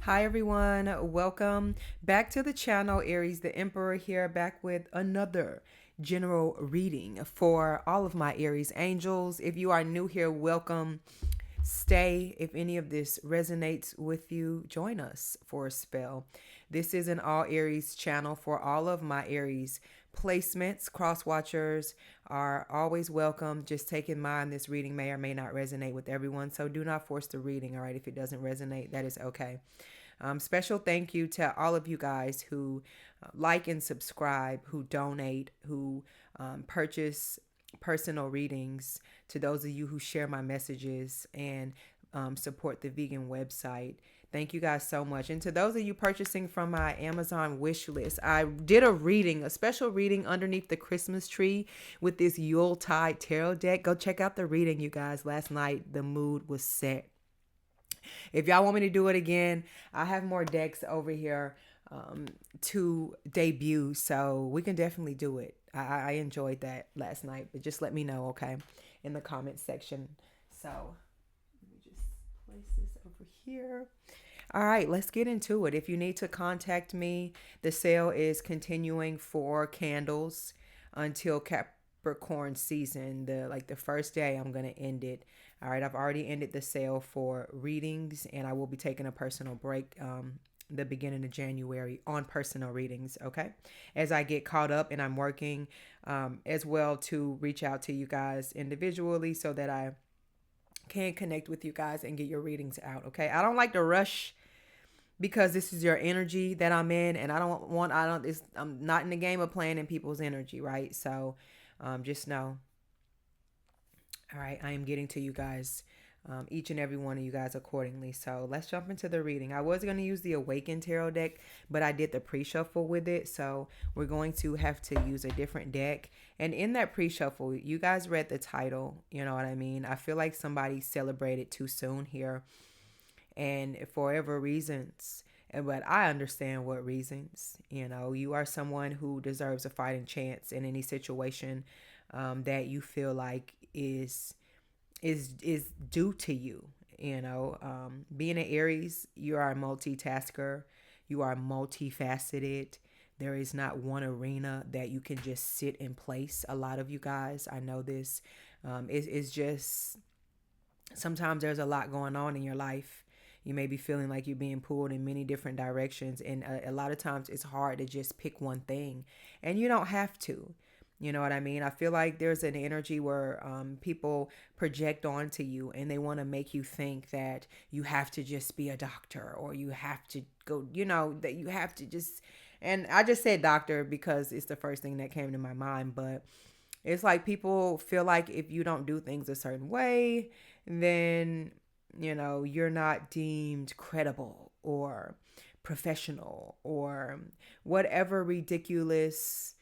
Hi everyone, welcome back to the channel. Aries the Emperor here, back with another general reading for all of my Aries angels. If you are new here, welcome. Stay. If any of this resonates with you, join us for a spell. This is an all Aries channel for all of my Aries placements. Cross watchers are always welcome. Just take in mind this reading may or may not resonate with everyone, so do not force the reading. All right, if it doesn't resonate, that is okay. Special thank you to all of you guys who like and subscribe, who donate, who purchase personal readings, to those of you who share my messages and support the vegan website. Thank you guys so much. And to those of you purchasing from my Amazon wish list, I did a special reading underneath the Christmas tree with this Yuletide tarot deck. Go check out the reading, you guys. Last night, the mood was set. If y'all want me to do it again, I have more decks over here to debut, so we can definitely do it. I enjoyed that last night, but just let me know, okay, in the comments section. So let me just place this over here. All right, let's get into it. If you need to contact me, the sale is continuing for candles until Capricorn season. The first day I'm gonna end it. All right, I've already ended the sale for readings, and I will be taking a personal break the beginning of January on personal readings, okay? As I get caught up, and I'm working as well to reach out to you guys individually so that I can connect with you guys and get your readings out, okay? I don't like to rush because this is your energy that I'm in, and I'm not in the game of playing in people's energy, right? So just know. All right, I am getting to you guys, each and every one of you guys accordingly. So let's jump into the reading. I was going to use the Awakened Tarot deck, but I did the pre-shuffle with it. So we're going to have to use a different deck. And in that pre-shuffle, you guys read the title. You know what I mean? I feel like somebody celebrated too soon here, and for whatever reasons. But I understand what reasons. You know, you are someone who deserves a fighting chance in any situation that you feel like is due to you. You know, being an Aries, you are a multitasker, you are multifaceted. There is not one arena that you can just sit in place. A lot of you guys, I know this, it's just sometimes there's a lot going on in your life. You may be feeling like you're being pulled in many different directions, and a lot of times it's hard to just pick one thing, and you don't have to. You know what I mean? I feel like there's an energy where people project onto you, and they want to make you think that you have to just be a doctor, or you have to go, that you have to just. And I just said doctor because it's the first thing that came to my mind. But it's like people feel like if you don't do things a certain way, then, you're not deemed credible or professional or whatever ridiculous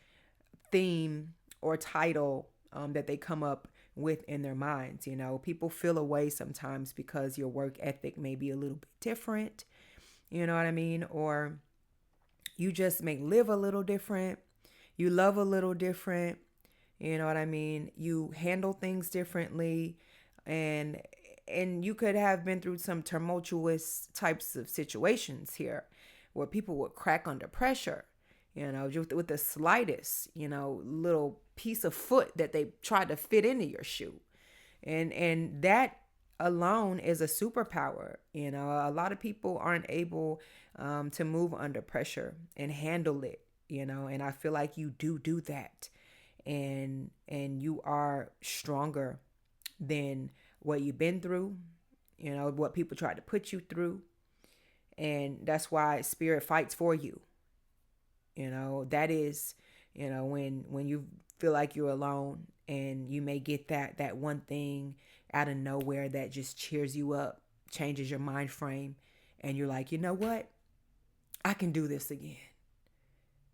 theme or title that they come up with in their minds. People feel away sometimes because your work ethic may be a little bit different, you know what I mean? Or you just may live a little different, you love a little different, you know what I mean? You handle things differently, and you could have been through some tumultuous types of situations here where people would crack under pressure, just with the slightest, little piece of foot that they tried to fit into your shoe. And that alone is a superpower. A lot of people aren't able to move under pressure and handle it, and I feel like you do that. And you are stronger than what you've been through, what people tried to put you through. And that's why spirit fights for you. That is, when you feel like you're alone, and you may get that one thing out of nowhere that just cheers you up, changes your mind frame, and you're like, you know what? I can do this again.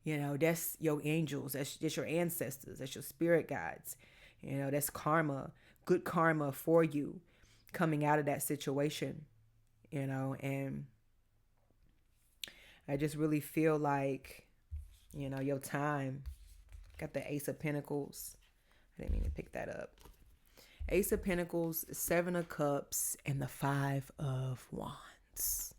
That's your angels, that's just your ancestors, that's your spirit guides. That's karma, good karma for you coming out of that situation. And I just really feel like, your time. Got the Ace of Pentacles. I didn't mean to pick that up. Ace of Pentacles, Seven of Cups, and the Five of Wands.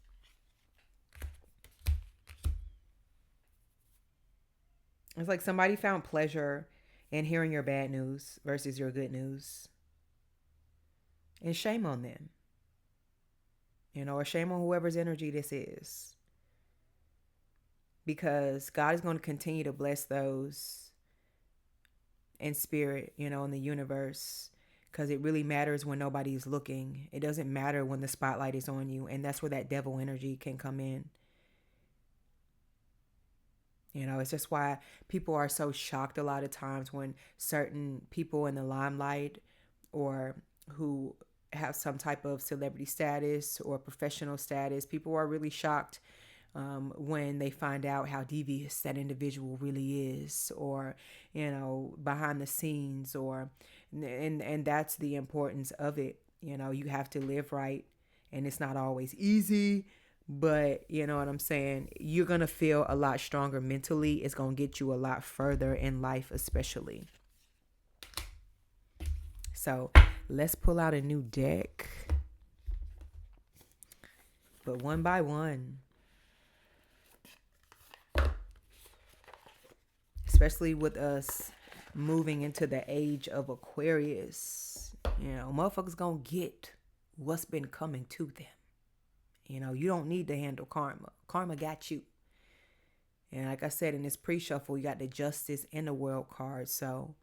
It's like somebody found pleasure in hearing your bad news versus your good news. And shame on them. Or shame on whoever's energy this is. Because God is going to continue to bless those in spirit, in the universe. Because it really matters when nobody's looking. It doesn't matter when the spotlight is on you. And that's where that devil energy can come in. It's just why people are so shocked a lot of times when certain people in the limelight or who have some type of celebrity status or professional status, people are really shocked when they find out how devious that individual really is, or behind the scenes, and that's the importance of it. You have to live right, and it's not always easy, but you know what I'm saying, you're gonna feel a lot stronger mentally. It's gonna get you a lot further in life, especially. So let's pull out a new deck, but one by one. Especially with us moving into the age of Aquarius, motherfuckers gonna get what's been coming to them. You don't need to handle karma. Karma got you. And like I said, in this pre-shuffle, you got the Justice and the World card. So,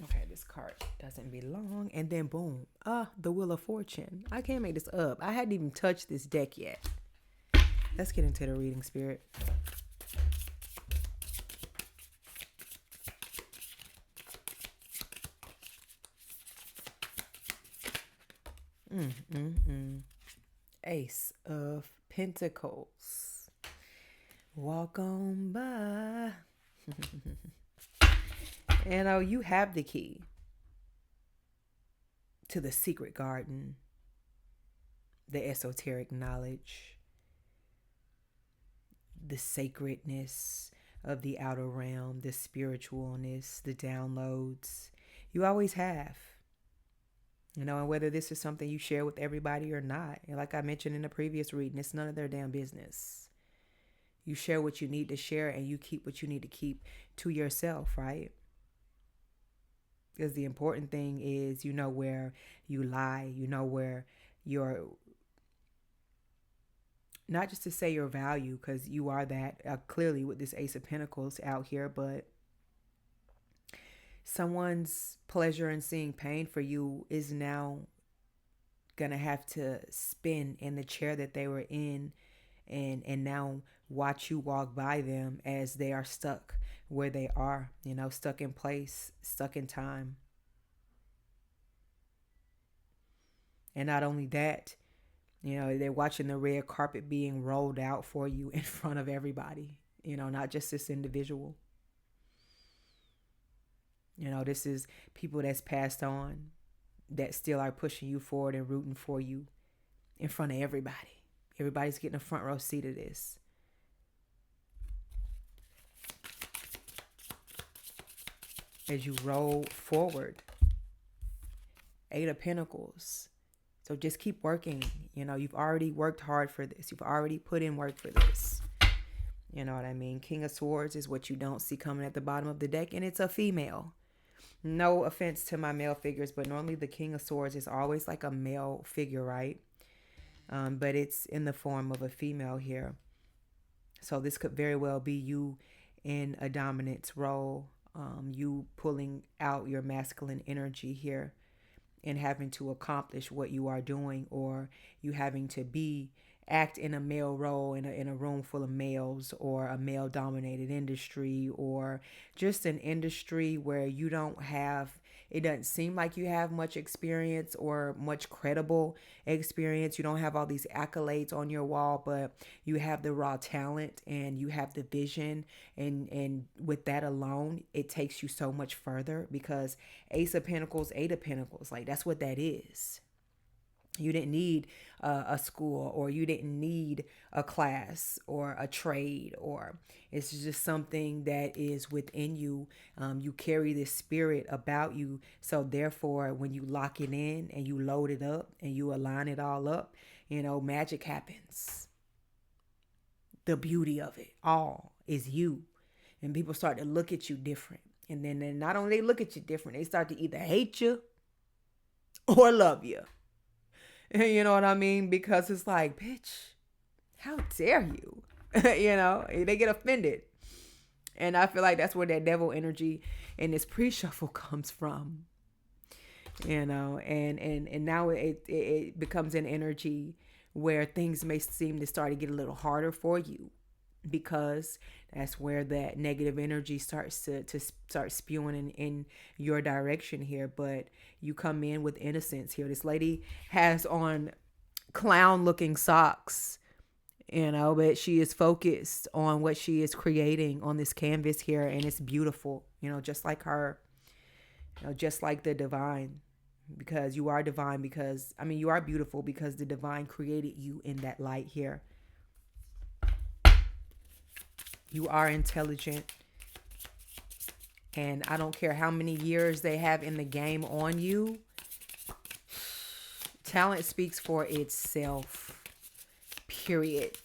okay, this card doesn't belong. And then boom, the Wheel of Fortune. I can't make this up. I hadn't even touched this deck yet. Let's get into the reading, Spirit. Ace of Pentacles. Walk on by. You have the key to the secret garden, the esoteric knowledge, the sacredness of the outer realm, the spiritualness, the downloads. You always have. And whether this is something you share with everybody or not. And like I mentioned in the previous reading, it's none of their damn business. You share what you need to share, and you keep what you need to keep to yourself, right? Because the important thing is, where you lie, where you're, not just to say your value, because you are that clearly with this Ace of Pentacles out here, but someone's pleasure in seeing pain for you is now gonna have to spin in the chair that they were in, and now watch you walk by them as they are stuck where they are, stuck in place, stuck in time. And not only that, they're watching the red carpet being rolled out for you in front of everybody, not just this individual. This is people that's passed on that still are pushing you forward and rooting for you in front of everybody. Everybody's getting a front row seat of this. As you roll forward, Eight of Pentacles. So just keep working. You've already worked hard for this. You've already put in work for this. You know what I mean? King of Swords is what you don't see coming at the bottom of the deck, and it's a female. No offense to my male figures, but normally the King of Swords is always like a male figure, right? But it's in the form of a female here. So this could very well be you in a dominance role, you pulling out your masculine energy here and having to accomplish what you are doing, or you having to act in a male role in a room full of males, or a male dominated industry, or just an industry where it doesn't seem like you have much experience or much credible experience. You don't have all these accolades on your wall, but you have the raw talent and you have the vision, and with that alone, it takes you so much further, because Ace of Pentacles, Eight of Pentacles, like that's what that is. You didn't need a school, or you didn't need a class or a trade, or it's just something that is within you. You carry this spirit about you. So therefore, when you lock it in and you load it up and you align it all up, magic happens. the beauty of it all is you. And people start to look at you different. And then not only they look at you different, they start to either hate you or love you. You know what I mean? Because it's like, bitch, how dare you? You know, they get offended. And I feel like that's where that devil energy and this pre-shuffle comes from. You know, and now it becomes an energy where things may seem to start to get a little harder for you, because that's where that negative energy starts to start spewing in your direction here. But you come in with innocence here. This lady has on clown looking socks, you know, but she is focused on what she is creating on this canvas here, and it's beautiful, you know, just like her, you know, just like the divine. Because you are divine, because I mean you are beautiful because the divine created you in that light here. You are intelligent, and I don't care how many years they have in the game on you. Talent speaks for itself, period.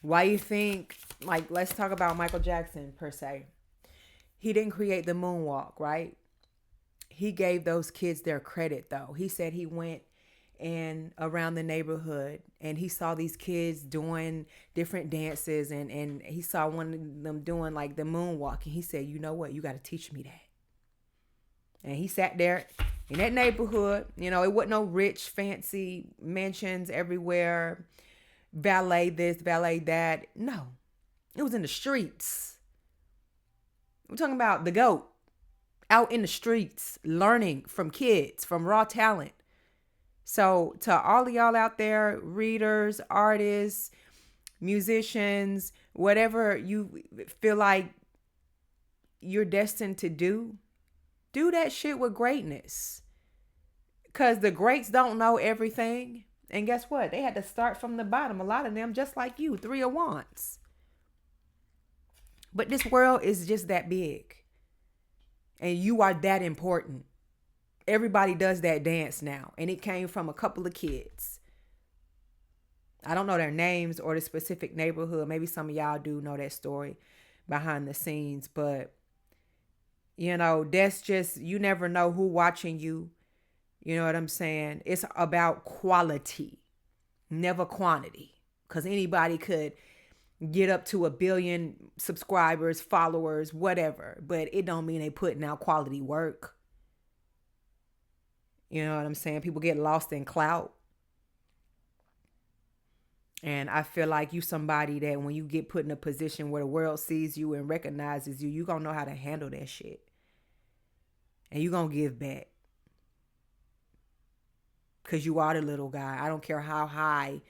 Why you think, like, let's talk about Michael Jackson per se. He didn't create the moonwalk, right? He gave those kids their credit, though. He said he went and around the neighborhood and he saw these kids doing different dances, and he saw one of them doing like the moonwalk, and he said, you know what, you got to teach me that. And he sat there in that neighborhood. You know, it wasn't no rich fancy mansions everywhere, valet this, valet that. No, it was in the streets. We're talking about the GOAT out in the streets, learning from kids, from raw talent. So to all of y'all out there, readers, artists, musicians, whatever you feel like you're destined to do that shit with greatness. Because the greats don't know everything. And guess what? They had to start from the bottom. A lot of them, just like you, 3 of Wands. But this world is just that big. And you are that important. Everybody does that dance now. And it came from a couple of kids. I don't know their names or the specific neighborhood. Maybe some of y'all do know that story behind the scenes. But, you know, that's just, you never know who watching you. You know what I'm saying? It's about quality, never quantity. Because anybody could get up to 1 billion subscribers, followers, whatever. But it don't mean they putting out quality work. You know what I'm saying? People get lost in clout. And I feel like you somebody that when you get put in a position where the world sees you and recognizes you, you going to know how to handle that shit. And you going to give back. Because you are the little guy. I don't care how high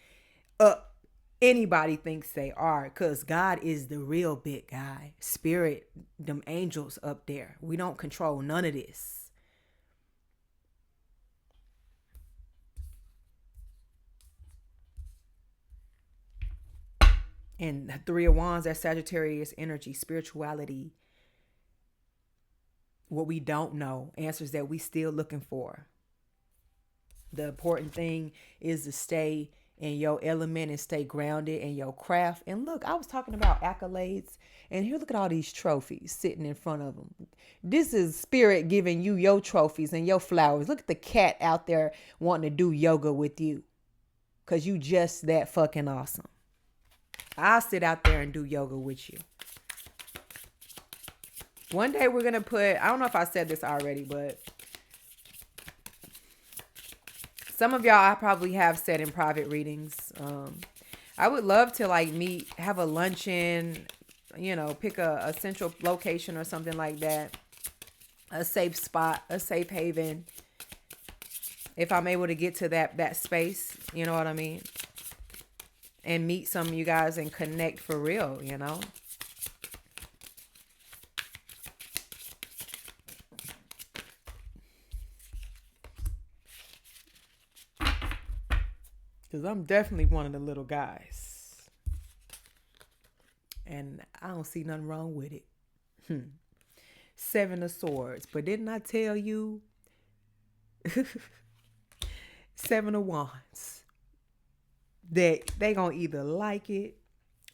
up anybody thinks they are, because God is the real big guy. Spirit, them angels up there. We don't control none of this. And the 3 of Wands, that Sagittarius energy, spirituality, what we don't know, answers that we still looking for. The important thing is to stay in your element and stay grounded in your craft. And look, I was talking about accolades, and here, look at all these trophies sitting in front of them. This is spirit giving you your trophies and your flowers. Look at the cat out there wanting to do yoga with you, because you just that fucking awesome. I'll sit out there and do yoga with you. One day we're going to put, I don't know if I said this already, but some of y'all I probably have said in private readings. I would love to like meet, have a luncheon, you know, pick a central location or something like that. A safe spot, a safe haven. If I'm able to get to that space, you know what I mean? And meet some of you guys and connect for real, you know? Because I'm definitely one of the little guys. And I don't see nothing wrong with it. 7 of Swords. But didn't I tell you? 7 of Wands. that they gonna either like it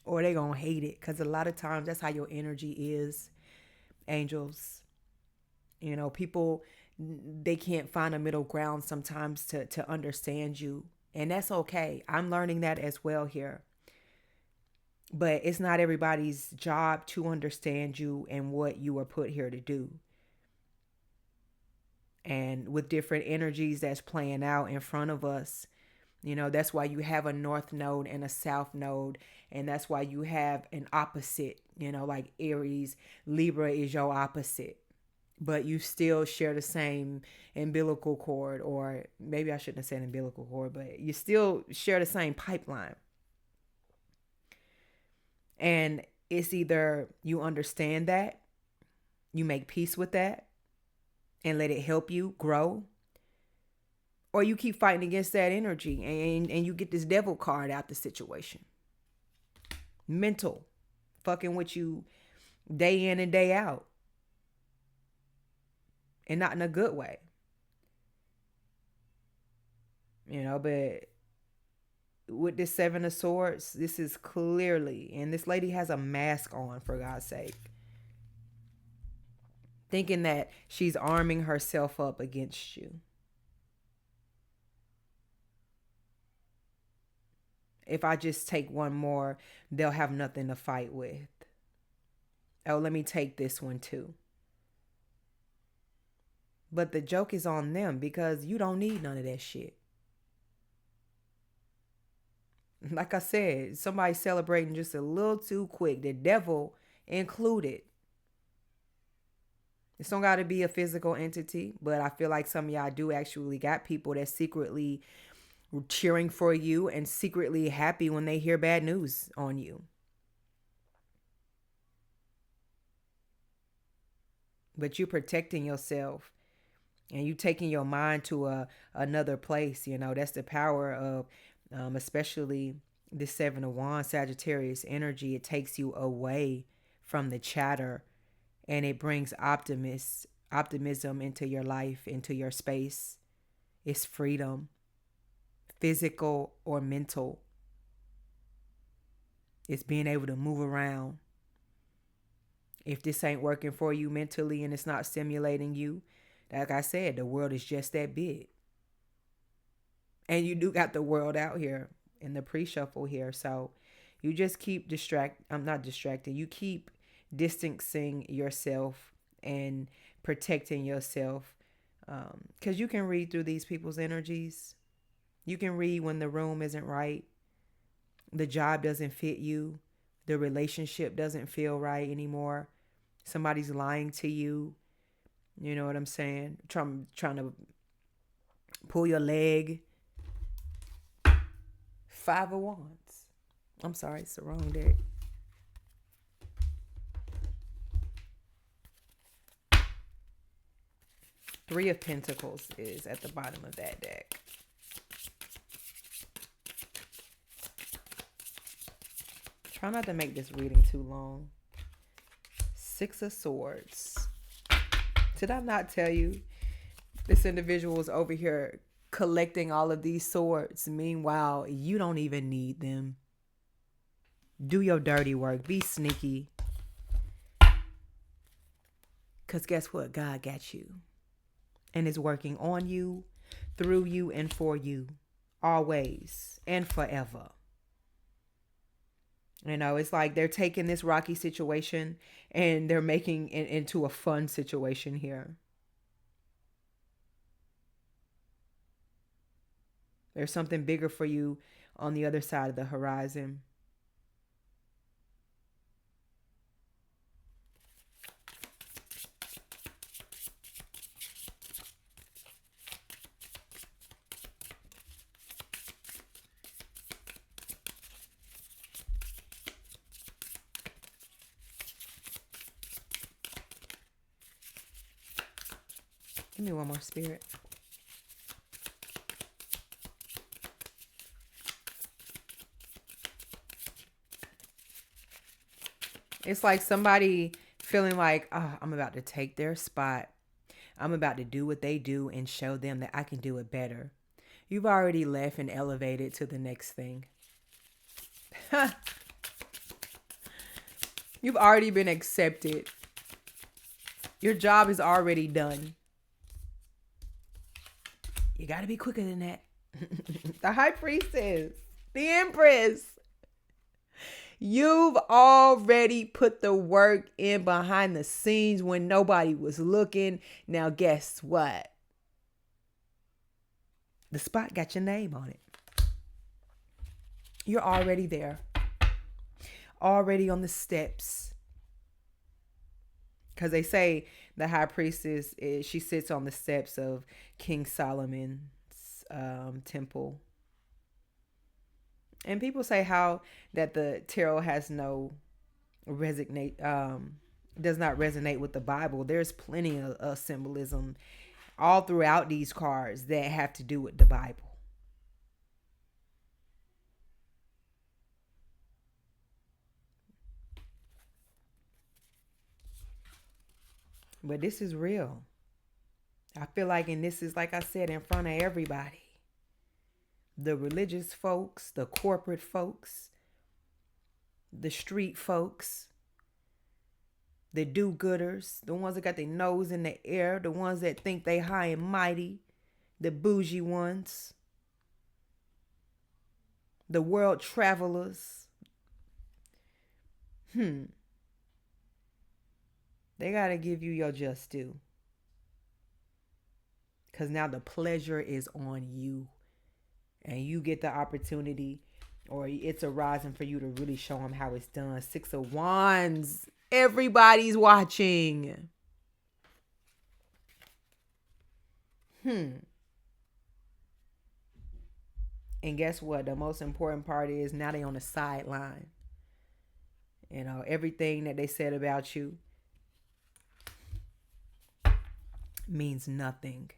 or they gonna hate it, because a lot of times that's how your energy is, angels. You know, people, they can't find a middle ground sometimes to understand you, and that's okay. I'm learning that as well here. But it's not everybody's job to understand you and what you are put here to do. And with different energies that's playing out in front of us, you know, that's why you have a north node and a south node. And that's why you have an opposite, you know, like Aries. Libra is your opposite. But you still share the same umbilical cord, or maybe I shouldn't have said umbilical cord, but you still share the same pipeline. And it's either you understand that, you make peace with that, and let it help you grow, or you keep fighting against that energy and you get this devil card out the situation. Mental. Fucking with you day in and day out. And not in a good way. You know, but with this Seven of Swords, this is clearly, and this lady has a mask on, for God's sake, thinking that she's arming herself up against you. If I just take one more, they'll have nothing to fight with. Oh, let me take this one too. But the joke is on them, because you don't need none of that shit. Like I said, somebody celebrating just a little too quick, the devil included. It's don't got to be a physical entity, but I feel like some of y'all do actually got people that secretly cheering for you and secretly happy when they hear bad news on you. But you're protecting yourself and you taking your mind to another place. You know, that's the power of especially the Seven of Wands, Sagittarius energy. It takes you away from the chatter, and it brings optimism into your life, into your space. It's freedom, physical or mental. It's being able to move around. If this ain't working for you mentally and it's not stimulating you, like I said, the world is just that big. And you do got the world out here in the pre-shuffle here. So you just keep I'm not distracted. You keep distancing yourself and protecting yourself. Because you can read through these people's energies. You can read when the room isn't right. The job doesn't fit you. The relationship doesn't feel right anymore. Somebody's lying to you. You know what I'm saying? Trying to pull your leg. Five of Wands. I'm sorry, it's the wrong deck. Three of Pentacles is at the bottom of that deck. Try not to make this reading too long. Six of Swords. Did I not tell you this individual was over here collecting all of these swords? Meanwhile, you don't even need them. Do your dirty work. Be sneaky. Because guess what? God got you. And is working on you, through you, and for you. Always and forever. You know, it's like they're taking this rocky situation and they're making it into a fun situation here. There's something bigger for you on the other side of the horizon. Give me one more, Spirit. It's like somebody feeling like, oh, I'm about to take their spot. I'm about to do what they do and show them that I can do it better. You've already left and elevated to the next thing. You've already been accepted. Your job is already done. You got to be quicker than that. The high priestess, the empress. You've already put the work in behind the scenes when nobody was looking. Now, guess what? The spot got your name on it. You're already there. Already on the steps. Because they say the high priestess, she sits on the steps of King Solomon's temple. And people say how that the tarot has no does not resonate with the Bible. There's plenty of symbolism all throughout these cards that have to do with the Bible. But this is real. I feel like, and this is, like I said, in front of everybody. The religious folks, the corporate folks, the street folks, the do-gooders, the ones that got their nose in the air, the ones that think they high and mighty, the bougie ones, the world travelers. They got to give you your just due. Because now the pleasure is on you. And you get the opportunity, or it's arising for you to really show them how it's done. 6 of Wands. Everybody's watching. And guess what? The most important part is now they on the sideline. You know, everything that they said about you means nothing.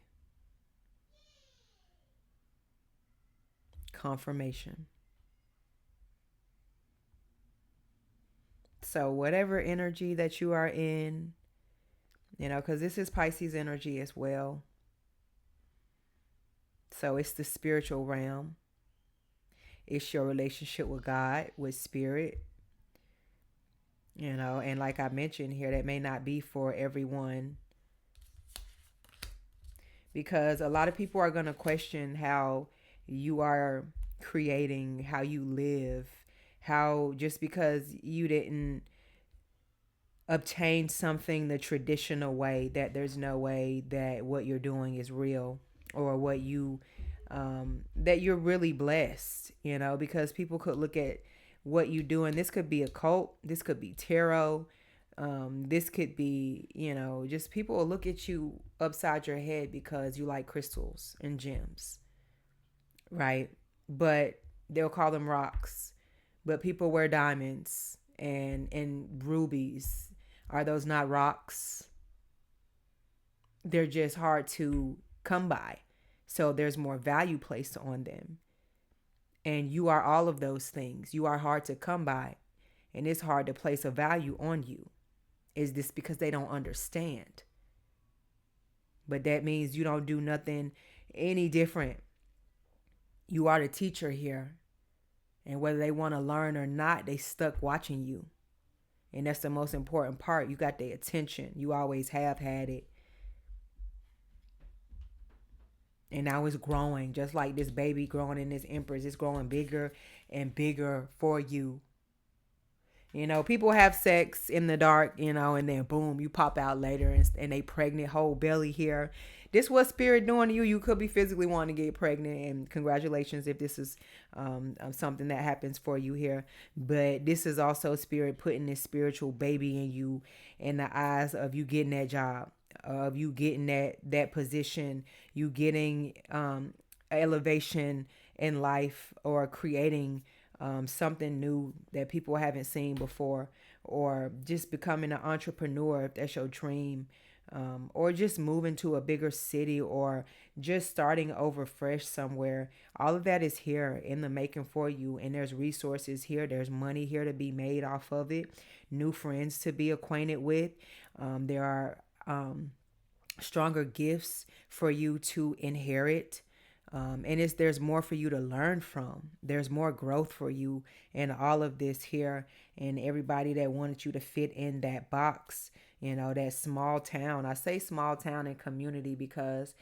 Confirmation. So whatever energy that you are in, you know, because this is Pisces energy as well. So it's the spiritual realm. It's your relationship with God, with spirit. You know, and like I mentioned here, that may not be for everyone. Because a lot of people are going to question how you are creating, how you live, how just because you didn't obtain something the traditional way, that there's no way that what you're doing is real, or what you that you're really blessed, you know, because people could look at what you do, and this could be occult, this could be tarot, this could be, you know, just people will look at you upside your head because you like crystals and gems, right? But they'll call them rocks. But people wear diamonds and rubies. Are those not rocks? They're just hard to come by. So there's more value placed on them. And you are all of those things. You are hard to come by. And it's hard to place a value on you. Is this because they don't understand? But that means you don't do nothing any different. You are the teacher here. And whether they want to learn or not, they stuck watching you. And that's the most important part. You got their attention. You always have had it. And now it's growing. Just like this baby growing in this empress. It's growing bigger and bigger for you. You know, people have sex in the dark, you know, and then boom, you pop out later and they pregnant, whole belly here. This what spirit doing to you. You could be physically wanting to get pregnant, and congratulations if this is something that happens for you here. But this is also spirit putting this spiritual baby in you, in the eyes of you getting that job, of you getting that position, you getting elevation in life, or creating something new that people haven't seen before, or just becoming an entrepreneur if that's your dream, or just moving to a bigger city, or just starting over fresh somewhere. All of that is here in the making for you, and there's resources here. There's money here to be made off of it, new friends to be acquainted with. There are stronger gifts for you to inherit. There's more for you to learn from. There's more growth for you in all of this here. And everybody that wanted you to fit in that box, that small town. I say small town and community because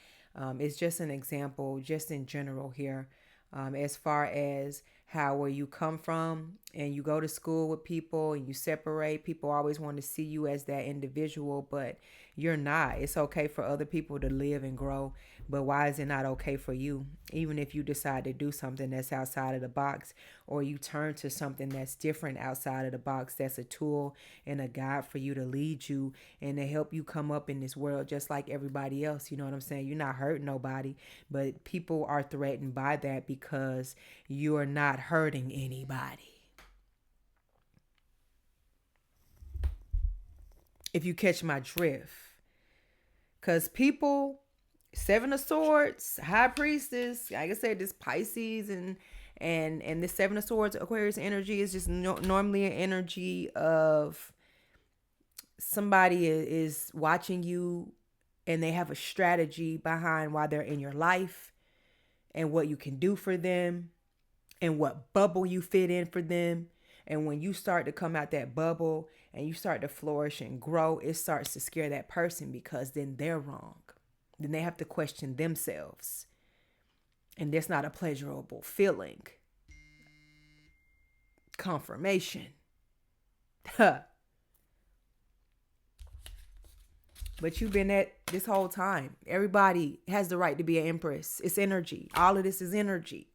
it's just an example, just in general here. As far as where you come from and you go to school with people and you separate, people always want to see you as that individual, but you're not. It's okay for other people to live and grow, but why is it not okay for you? Even if you decide to do something that's outside of the box, or you turn to something that's different outside of the box, that's a tool and a guide for you to lead you and to help you come up in this world just like everybody else. You know what I'm saying? You're not hurting nobody, but people are threatened by that because you're not hurting anybody. If you catch my drift. Because people, Seven of Swords, High Priestess, like I said, this Pisces and this Seven of Swords Aquarius energy is just normally an energy of somebody is watching you and they have a strategy behind why they're in your life and what you can do for them and what bubble you fit in for them. And when you start to come out that bubble and you start to flourish and grow, it starts to scare that person because then they're wrong. Then they have to question themselves. And that's not a pleasurable feeling. Confirmation. But you've been at this whole time. Everybody has the right to be an empress. It's energy. All of this is energy.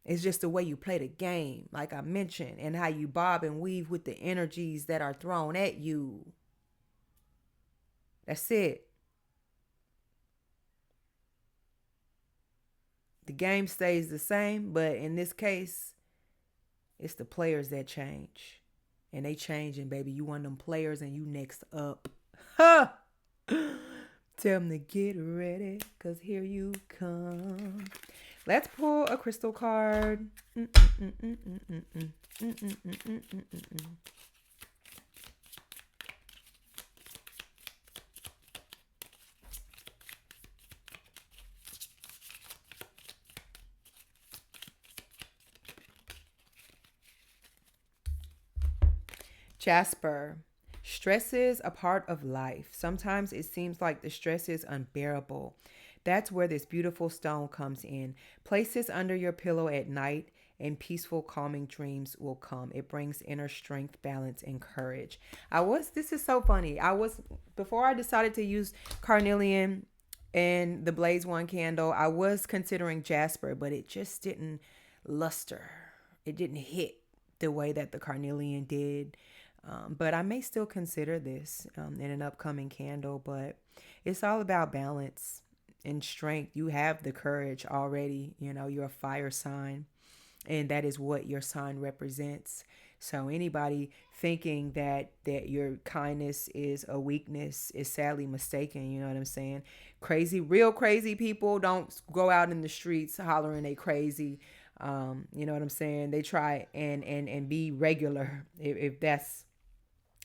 It's just the way you play the game, like I mentioned, and how you bob and weave with the energies that are thrown at you. That's it. The game stays the same, but in this case, it's the players that change. And they changing, baby. You one of them players and you next up. Ha! Tell them to get ready, because here you come. Let's pull a crystal card. Jasper. Stress is a part of life. Sometimes it seems like the stress is unbearable. That's where this beautiful stone comes in. Place this under your pillow at night and peaceful, calming dreams will come. It brings inner strength, balance, and courage. This is so funny. Before I decided to use carnelian and the Blaze One candle, I was considering jasper, but it just didn't luster. It didn't hit the way that the carnelian did. But I may still consider this in an upcoming candle, but it's all about balance and strength. You have the courage already. You're a fire sign, and that is what your sign represents. So anybody thinking that your kindness is a weakness is sadly mistaken. You know what I'm saying? Real crazy people don't go out in the streets hollering they crazy. You know what I'm saying? They try and be regular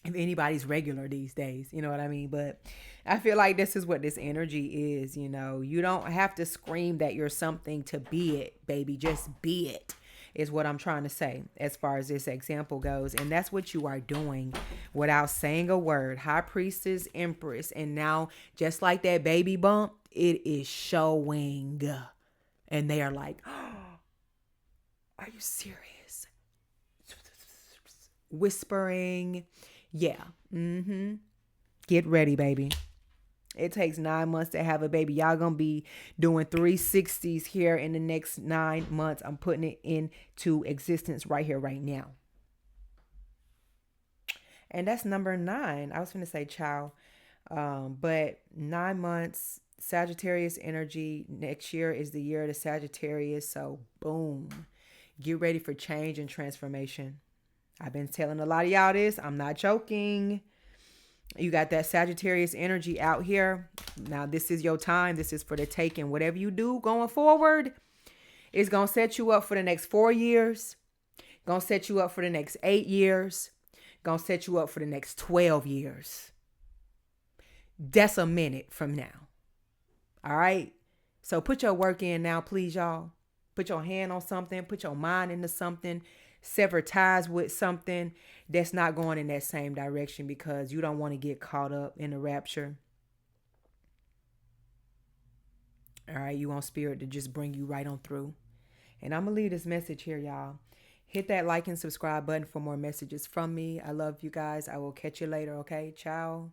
if anybody's regular these days, you know what I mean? But I feel like this is what this energy is. You don't have to scream that you're something to be it, baby. Just be it is what I'm trying to say as far as this example goes. And that's what you are doing without saying a word. High Priestess, Empress. And now, just like that baby bump, it is showing. And they are like, oh, are you serious? Whispering. Yeah. Get ready, baby. It takes 9 months to have a baby. Y'all gonna be doing 360s here in the next 9 months. I'm putting it into existence right here, right now. And that's number 9. I was gonna say ciao. But 9 months, Sagittarius energy. Next year is the year of the Sagittarius. So boom. Get ready for change and transformation. I've been telling a lot of y'all this. I'm not joking. You got that Sagittarius energy out here. Now, this is your time. This is for the taking. Whatever you do going forward, it's going to set you up for the next 4 years. Going to set you up for the next 8 years. Going to set you up for the next 12 years. That's a minute from now. All right. So put your work in now, please, y'all. Put your hand on something, put your mind into something, sever ties with something that's not going in that same direction because you don't want to get caught up in the rapture. All right. You want spirit to just bring you right on through. And I'm going to leave this message here, y'all. Hit that like and subscribe button for more messages from me. I love you guys. I will catch you later, okay? Ciao.